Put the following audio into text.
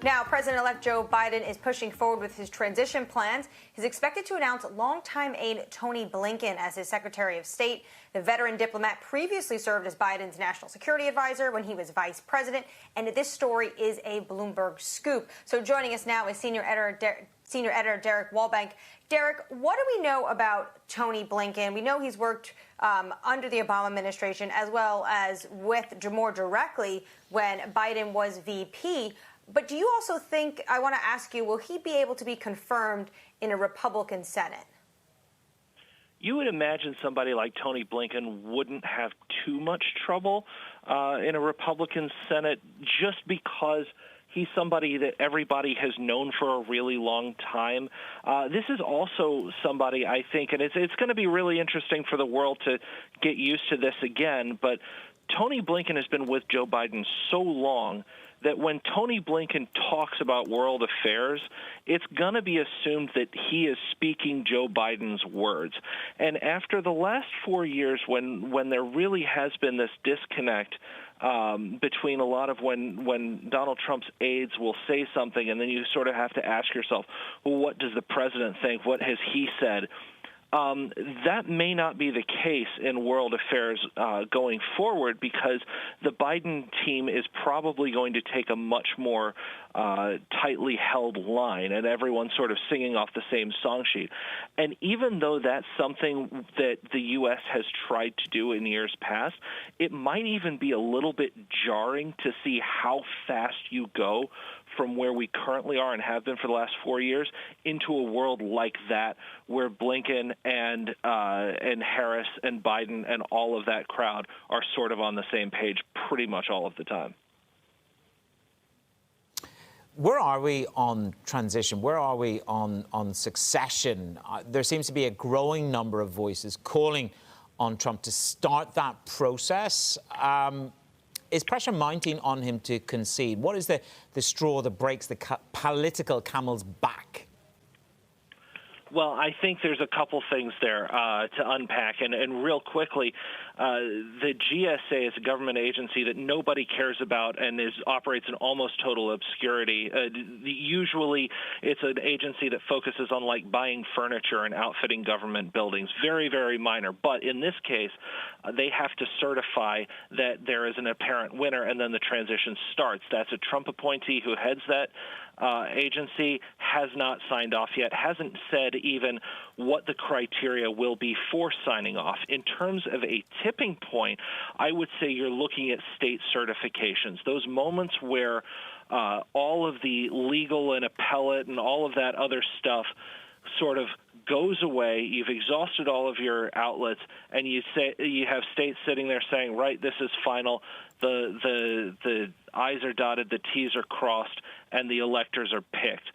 Now, President-elect Joe Biden is pushing forward with his transition plans. He's expected to announce longtime aide Antony Blinken as his Secretary of State. The veteran diplomat previously served as Biden's national security advisor when he was vice president. And this story is a Bloomberg scoop. So joining us now is senior editor Derek Wallbank. Derek, what do we know about Tony Blinken? We know he's worked under the Obama administration as well as more directly when Biden was VP. But do you also think, I want to ask you, will he be able to be confirmed in a Republican Senate? You would imagine somebody like Tony Blinken wouldn't have too much trouble in a Republican Senate just because he's somebody that everybody has known for a really long time. This is also somebody, I think, and it's going to be really interesting for the world to get used to this again, but Tony Blinken has been with Joe Biden so long that when Tony Blinken talks about world affairs, it's going to be assumed that he is speaking Joe Biden's words. And after the last 4 years, when there really has been this disconnect between a lot of when Donald Trump's aides will say something, and then you sort of have to ask yourself, well, what does the president think? What has he said? That may not be the case in world affairs going forward because the Biden team is probably going to take a much more tightly held line and everyone's sort of singing off the same song sheet. And even though that's something that the U.S. has tried to do in years past, it might even be a little bit jarring to see how fast you go from where we currently are and have been for the last 4 years into a world like that where Blinken and Harris and Biden and all of that crowd are sort of on the same page pretty much all of the time. Where are we on transition? Where are we on succession? There seems to be a growing number of voices calling on Trump to start that process. Is pressure mounting on him to concede? What is the straw that breaks the political camel's back? Well, I think there's a couple things there to unpack. And real quickly, the GSA is a government agency that nobody cares about and operates in almost total obscurity. Usually, it's an agency that focuses on, like, buying furniture and outfitting government buildings. Very, very minor. But in this case, they have to certify that there is an apparent winner, and then the transition starts. That's a Trump appointee who heads that agency, has not signed off yet, hasn't said even what the criteria will be for signing off. In terms of a tipping point, I would say you're looking at state certifications, those moments where all of the legal and appellate and all of that other stuff sort of goes away. You've exhausted all of your outlets, and you have states sitting there saying, right, this is final. The I's are dotted, the T's are crossed, and the electors are picked.